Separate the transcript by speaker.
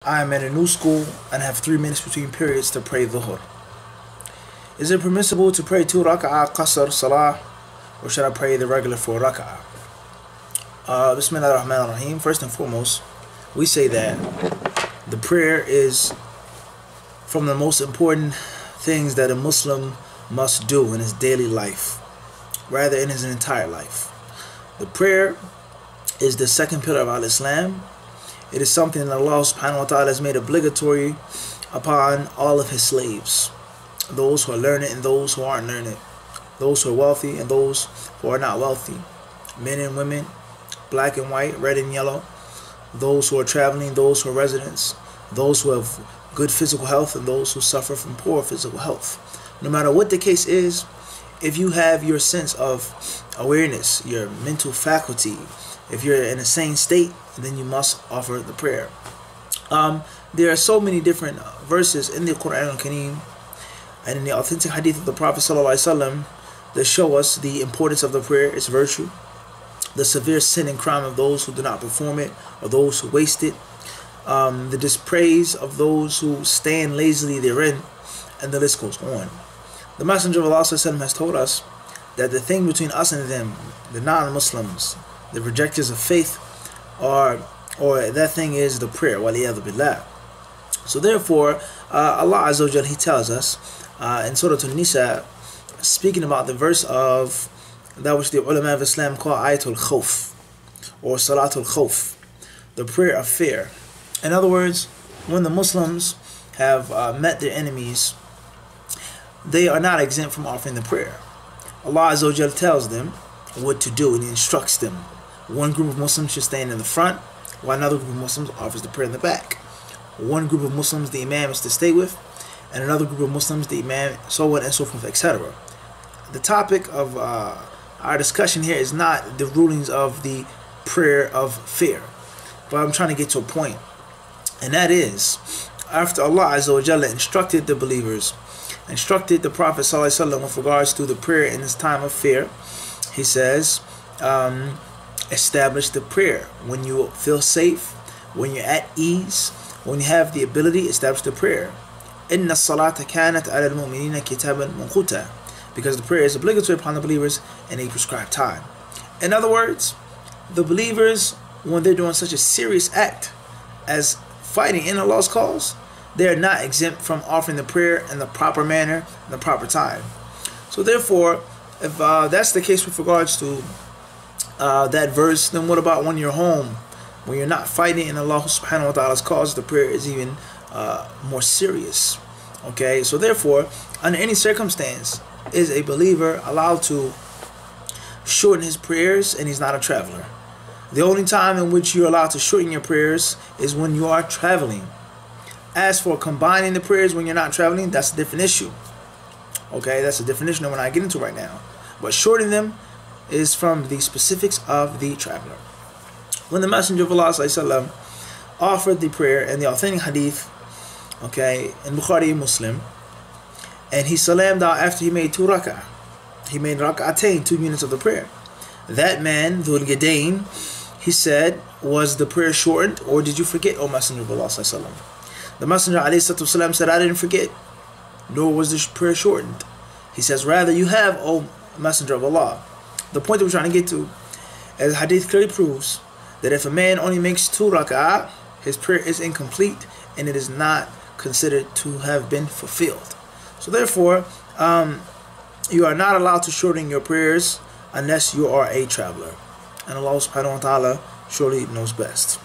Speaker 1: I am at a new school and have 3 minutes between periods to pray dhuhr. Is it permissible to pray 2 rak'ah qasr salah, or should I pray the regular 4 rak'ah? Bismillah ar-Rahman ar-Rahim. First and foremost, we say that the prayer is from the most important things that a Muslim must do in his daily life, rather in his entire life. The prayer is the second pillar of Al-Islam. It is something that Allah subhanahu wa ta'ala has made obligatory upon all of his slaves, those who are learned and those who aren't learned, those who are wealthy and those who are not wealthy, men and women, black and white, red and yellow, those who are traveling, those who are residents, those who have good physical health and those who suffer from poor physical health. No matter what the case is, if you have your sense of awareness, your mental faculty, if you're in a sane state, then you must offer the prayer. There are so many different verses in the Quran al-Kareem and in the authentic hadith of the Prophet ﷺ that show us the importance of the prayer, its virtue, the severe sin and crime of those who do not perform it or those who waste it, the dispraise of those who stand lazily therein, and the list goes on. The Messenger of Allah ﷺ has told us that the thing between us and them, the non-Muslims, the rejectors of faith, or that thing is the prayer, waliyadhu billah. So therefore, Allah Azza wa Jal, He tells us in Surah An-Nisa, speaking about the verse of that which the ulama of Islam call ayatul khawf, or salatul khawf, the prayer of fear. In other words, when the Muslims have met their enemies, they are not exempt from offering the prayer. Allah Azza wa Jal tells them what to do, and He instructs them. One group of Muslims should stand in the front, while another group of Muslims offers the prayer in the back. One group of Muslims the Imam is to stay with, and another group of Muslims the Imam, so on and so forth, etc. The topic of our discussion here is not the rulings of the prayer of fear, but I'm trying to get to a point, and that is, after Allah Azza wa Jalla instructed the believers, instructed the Prophet ﷺ with regards to the prayer in this time of fear, He says, establish the prayer. When you feel safe, when you're at ease, when you have the ability, establish the prayer. إِنَّ الصَّلَاةَ كَانَتْ عَلَى الْمُؤْمِنِينَ كِتَابًا مَوْقُوتًا, because the prayer is obligatory upon the believers in a prescribed time. In other words, the believers, when they're doing such a serious act as fighting in Allah's cause, they are not exempt from offering the prayer in the proper manner, in the proper time. So therefore, if that's the case with regards to that verse, then what about when you're home, when you're not fighting in Allah subhanahu wa ta'ala's cause? The prayer is even more serious. Okay, so therefore, under any circumstance, is a believer allowed to shorten his prayers, and he's not a traveler? The only time in which you're allowed to shorten your prayers is when you are traveling. As for combining the prayers when you're not traveling, that's a different issue. Okay, that's a different issue that we're not getting into right now. But shortening them is from the specifics of the traveler. When the Messenger of Allah ﷺ offered the prayer in the authentic hadith, okay, in Bukhari and Muslim, and he salammed out after he made 2 rak'ah. He made rak'atayn, 2 units of the prayer. That man, Dhul Yadayn, he said, was the prayer shortened, or did you forget, O Messenger of Allah ﷺ? The Messenger ﷺ said, I didn't forget, nor was the prayer shortened. He says, rather you have, O Messenger of Allah. The point that we're trying to get to, as hadith clearly proves, that if a man only makes 2 rak'ah, his prayer is incomplete and it is not considered to have been fulfilled. So therefore, you are not allowed to shorten your prayers unless you are a traveler. And Allah subhanahu wa ta'ala surely knows best.